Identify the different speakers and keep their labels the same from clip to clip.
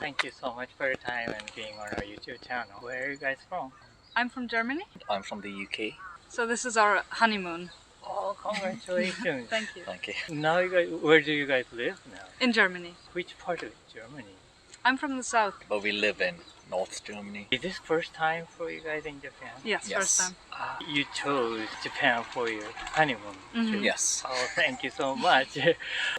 Speaker 1: Thank you so much for your time and being on our YouTube channel. Where are you guys from?
Speaker 2: I'm from Germany.
Speaker 3: I'm from the UK.
Speaker 2: So this is our honeymoon.
Speaker 1: Oh, congratulations.
Speaker 2: Thank you.
Speaker 3: Thank you.
Speaker 1: Now you guys, where do you guys live now?
Speaker 2: In Germany.
Speaker 1: Which part of Germany?
Speaker 2: I'm from the south.
Speaker 3: But we live in North Germany.
Speaker 1: Is this first time for you guys in Japan?
Speaker 2: Yes,
Speaker 3: Yes.
Speaker 2: first time.
Speaker 1: You chose Japan for your honeymoon.
Speaker 2: Mhm.
Speaker 3: Yes.
Speaker 1: Oh, thank you so much.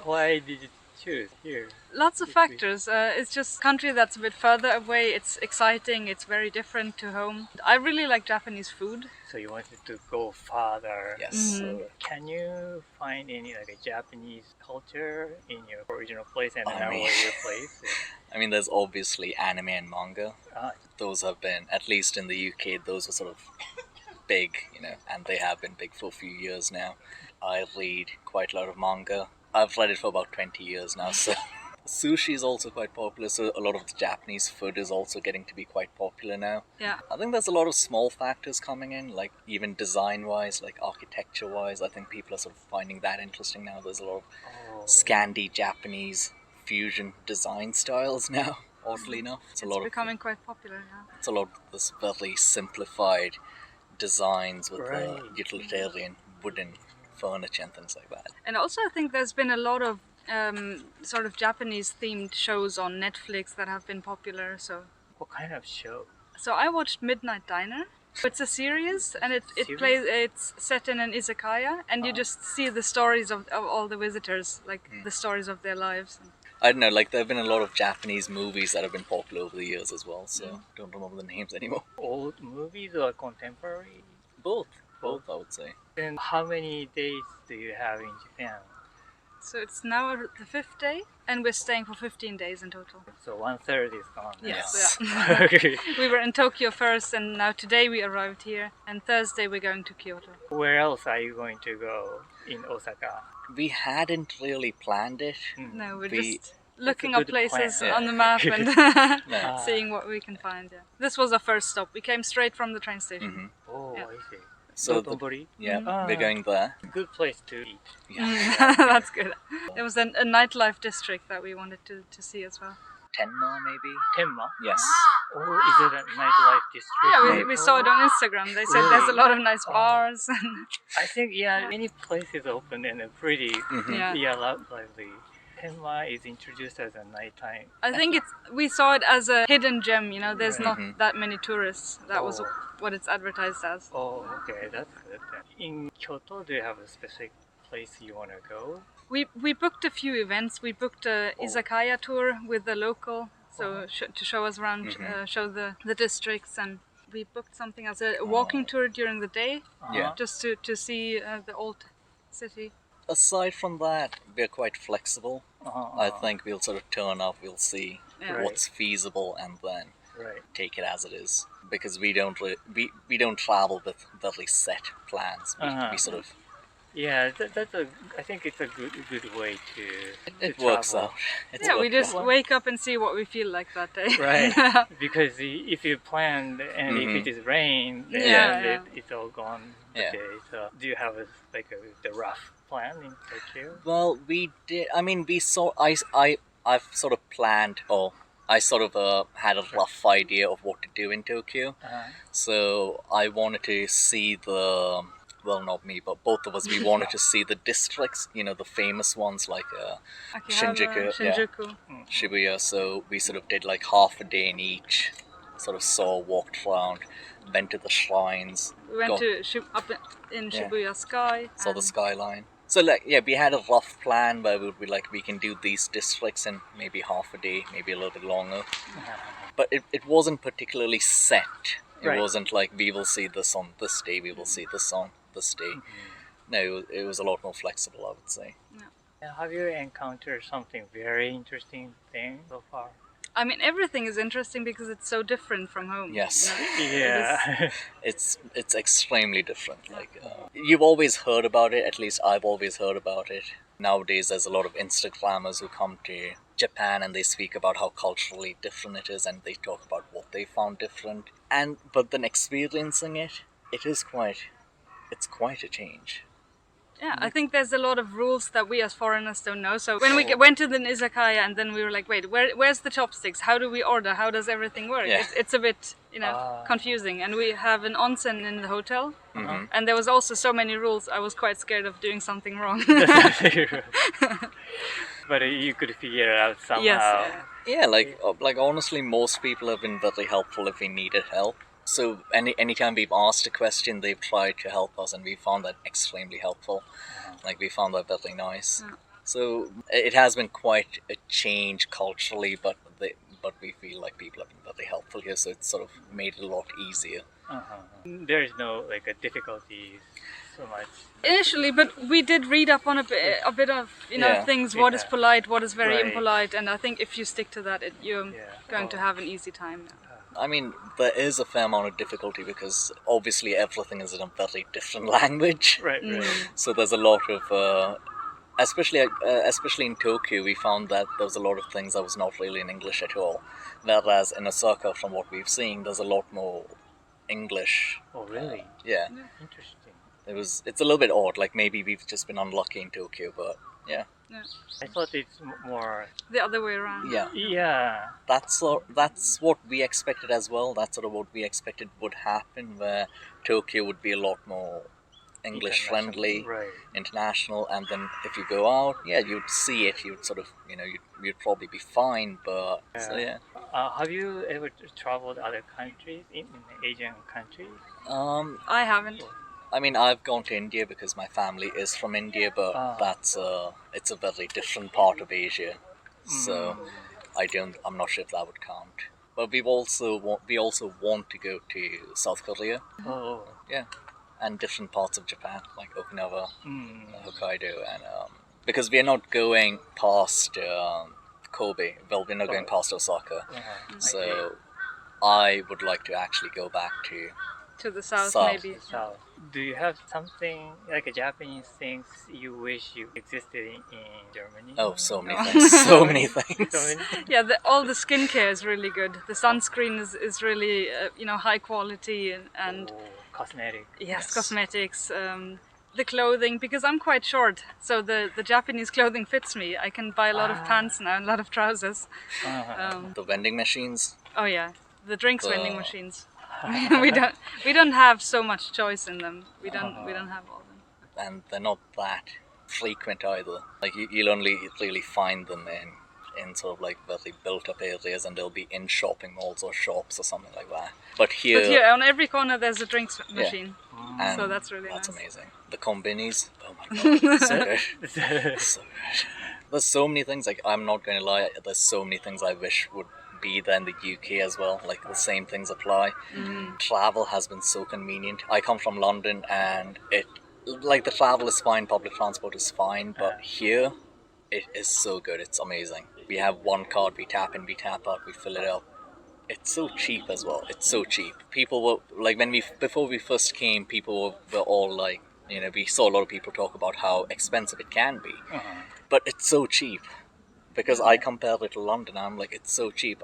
Speaker 1: Why did you choose here?
Speaker 2: Lots of factors. It's just a country that's a bit further away. It's exciting. It's very different to home. I really like Japanese food.
Speaker 1: So you wanted to go farther.
Speaker 3: Yes.
Speaker 1: So can you find any like a Japanese culture in your original place and now
Speaker 3: mean-
Speaker 1: your place?
Speaker 3: I mean, there's obviously anime and manga.
Speaker 1: Ah,
Speaker 3: Those have been, at least in the UK, those are sort of big, and they have been big for a few years now. I read quite a lot of manga. I've read it for about 20 years now, so... Sushi is also quite popular, so a lot of the Japanese food is also getting to be quite popular now.
Speaker 2: Yeah.
Speaker 3: I think there's a lot of small factors coming in, like even design-wise, like architecture-wise. I think people are sort of finding that interesting now. There's a lot of Scandi Japanese fusion design styles now, oddly enough.
Speaker 2: It's becoming quite popular now.
Speaker 3: It's a lot of this very simplified designs with
Speaker 1: Right.
Speaker 3: utilitarian wooden furniture and things like that.
Speaker 2: And also I think there's been a lot of sort of Japanese themed shows on Netflix that have been popular. So
Speaker 1: what kind of show?
Speaker 2: I watched Midnight Diner. It's a series and
Speaker 1: Series?
Speaker 2: it's set in an izakaya and you just see the stories of all the visitors, like the stories of their lives.
Speaker 3: I don't know, like there have been a lot of Japanese movies that have been popular over the years as well, so don't remember the names anymore.
Speaker 1: Old movies or contemporary?
Speaker 3: Both, I would say.
Speaker 1: And how many days do you have in Japan?
Speaker 2: So it's now the 5th day and we're staying for 15 days in total.
Speaker 1: So 1/3 is gone.
Speaker 2: Yes.
Speaker 3: Yes.
Speaker 1: Okay.
Speaker 2: We were in Tokyo first and now today we arrived here and Thursday we're going to Kyoto.
Speaker 1: Where else are you going to go in Osaka?
Speaker 3: We hadn't really planned it.
Speaker 2: No, we're
Speaker 3: We-
Speaker 2: just looking
Speaker 1: a
Speaker 2: up
Speaker 1: good
Speaker 2: places
Speaker 1: plan.
Speaker 2: on the map and
Speaker 3: No.
Speaker 2: seeing what we can find. Yeah. This was our first stop. We came straight from the train station.
Speaker 3: Mhm.
Speaker 1: Oh,
Speaker 2: Yeah.
Speaker 1: I see.
Speaker 3: So
Speaker 1: Dotonbori?
Speaker 3: we're going there.
Speaker 1: Good place to eat.
Speaker 3: Yeah.
Speaker 2: That's good. There was a nightlife district that we wanted to see as well.
Speaker 3: Tenma, maybe?
Speaker 1: Tenma?
Speaker 3: Yes.
Speaker 1: Or is it a nightlife district?
Speaker 2: Yeah, we saw it on Instagram. They said there's a lot of nice bars.
Speaker 1: I think, many places open and are pretty,
Speaker 2: Yeah.
Speaker 1: lively. Tenma is introduced as a nighttime.
Speaker 2: I think we saw it as a hidden gem, there's not that many tourists. That was
Speaker 1: Oh.
Speaker 2: what it's advertised as.
Speaker 1: Oh, okay, that's good then. In Kyoto, do you have a specific place you want to go?
Speaker 2: We booked a few events. We booked a izakaya tour with the local, to show us around, show the districts, and we booked something as a walking tour during the day,
Speaker 3: Yeah.
Speaker 2: just to see the old city.
Speaker 3: Aside from that, we're quite flexible. I think we'll sort of turn up, we'll see
Speaker 2: Yeah.
Speaker 3: what's feasible and then
Speaker 1: Right.
Speaker 3: take it as it is. Because we don't travel with very set plans. We sort of...
Speaker 1: Yeah, I think it's a good way to
Speaker 3: It works
Speaker 1: travel.
Speaker 3: out. It's
Speaker 2: Yeah, we
Speaker 3: worked
Speaker 2: just
Speaker 3: out.
Speaker 2: wake up and see what we feel like that day.
Speaker 1: Right, because if you plan and if it is rain, then
Speaker 2: Yeah.
Speaker 1: it's all gone the
Speaker 3: Yeah.
Speaker 1: day. So do you have the rough plan in Tokyo?
Speaker 3: Well, we did. I mean, I've sort of planned, or I sort of had a rough idea of what to do in Tokyo. So I wanted to see well, not me, but both of us, we wanted to see the districts, the famous ones like
Speaker 2: Akihabara, Shinjuku.
Speaker 3: Shibuya. So we sort of did like half a day in each, sort of walked around, went to the shrines,
Speaker 2: We went to up in Shibuya Sky.
Speaker 3: saw the
Speaker 2: and-
Speaker 3: skyline. So we had a rough plan where we can do these districts in maybe half a day, maybe a little bit longer. But it wasn't particularly set. It
Speaker 1: Right.
Speaker 3: wasn't like we will see this on this day, we will see this on this day. No, it was a lot more flexible, I would say.
Speaker 1: Have you encountered something very interesting thing so far?
Speaker 2: I mean, everything is interesting because it's so different from home.
Speaker 3: Yes.
Speaker 1: Yeah.
Speaker 3: It's extremely different. Like you've always heard about it. At least I've always heard about it. Nowadays, there's a lot of Instagrammers who come to Japan and they speak about how culturally different it is, and they talk about what they found different. But then experiencing it, it's quite a change.
Speaker 2: Yeah, I think there's a lot of rules that we as foreigners don't know. So when we went to the izakaya and then we were like, wait, where's the chopsticks? How do we order? How does everything work?
Speaker 3: Yeah.
Speaker 2: It's a bit, confusing. And we have an onsen in the hotel. And there was also so many rules. I was quite scared of doing something wrong.
Speaker 1: But you could figure it out somehow.
Speaker 2: Yes.
Speaker 3: Yeah, like honestly, most people have been very helpful if we needed help. So anytime we've asked a question, they've tried to help us, and we found that extremely helpful. Like, we found that very nice. So it has been quite a change culturally, but we feel like people have been very helpful here, so it's sort of made it a lot easier.
Speaker 1: There is no like a difficulty so much.
Speaker 2: Initially, but we did read up on a bit of things. What is polite, what is very impolite, and I think if you stick to that, you're going to have an easy time.
Speaker 3: I mean, there is a fair amount of difficulty because obviously everything is in a very different language.
Speaker 1: Right.
Speaker 3: So there's a lot of, especially in Tokyo, we found that there was a lot of things that was not really in English at all. Whereas in Osaka, from what we've seen, there's a lot more English.
Speaker 1: Oh, really?
Speaker 3: Yeah.
Speaker 1: Interesting.
Speaker 3: It's a little bit odd. Like, maybe we've just been unlucky in Tokyo, but yeah.
Speaker 1: I thought it's more
Speaker 2: the other way around.
Speaker 1: Yeah.
Speaker 3: That's what we expected as well. That's sort of what we expected would happen, where Tokyo would be a lot more English friendly, international, and then if you go out, you'd see it. You'd sort of, you'd probably be fine. But so yeah.
Speaker 1: Have you ever traveled other countries in Asian countries?
Speaker 2: I haven't.
Speaker 3: I mean, I've gone to India because my family is from India, but it's a very different part of Asia, so I'm not sure if that would count. But we also want to go to South Korea.
Speaker 1: Oh.
Speaker 3: Yeah, and different parts of Japan, like Okinawa, Hokkaido, and because we're not going past Kobe. Well, we're not going past Osaka, so I would like to actually go back to
Speaker 2: the south. Maybe.
Speaker 1: South. Do you have something like a Japanese things you wish you existed in Germany?
Speaker 3: Oh, so many things. So many things.
Speaker 2: Yeah, all the skincare is really good. The sunscreen is really high quality and
Speaker 1: cosmetic.
Speaker 2: Yes, cosmetics. The clothing, because I'm quite short, so the Japanese clothing fits me. I can buy a lot of pants now and a lot of trousers.
Speaker 3: The vending machines.
Speaker 2: Oh yeah, the drinks vending machines. we don't have so much choice in them. We don't have all of them.
Speaker 3: And they're not that frequent either. Like you'll only really find them in sort of like very built up areas, and they'll be in shopping malls or shops or something like that. But here
Speaker 2: on every corner there's a drinks machine. So that's really nice.
Speaker 3: That's amazing. The kombinis, oh my god, so good. So good. There's so many things, like, I'm not going to lie, there's so many things I wish would be there in the UK as well. Like, the same things apply. Travel has been so convenient. I come from London, and the travel is fine, public transport is fine, but here it is so good. It's amazing. We have one card, we tap in, we tap out, we fill it up. It's so cheap as well. It's so cheap. People were like, before we first came, people were all like, we saw a lot of people talk about how expensive it can be, but it's so cheap. Because I compare it to London, I'm like, it's so cheap.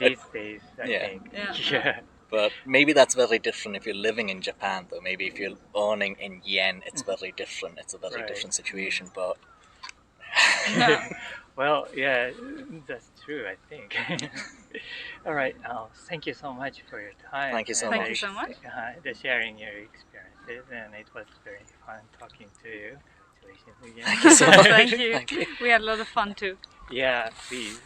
Speaker 1: These days, I think. Yeah.
Speaker 3: But maybe that's very different if you're living in Japan, though. Maybe if you're earning in yen, it's very different. It's a very different situation, but...
Speaker 1: Well, yeah, that's true, I think. All right, thank you so much for your time.
Speaker 3: Thank you so
Speaker 2: much.
Speaker 1: The sharing your experiences, and it was very fun talking to you.
Speaker 3: Thank you so much.
Speaker 2: Thank you. We had a lot of fun too.
Speaker 1: Yeah, please.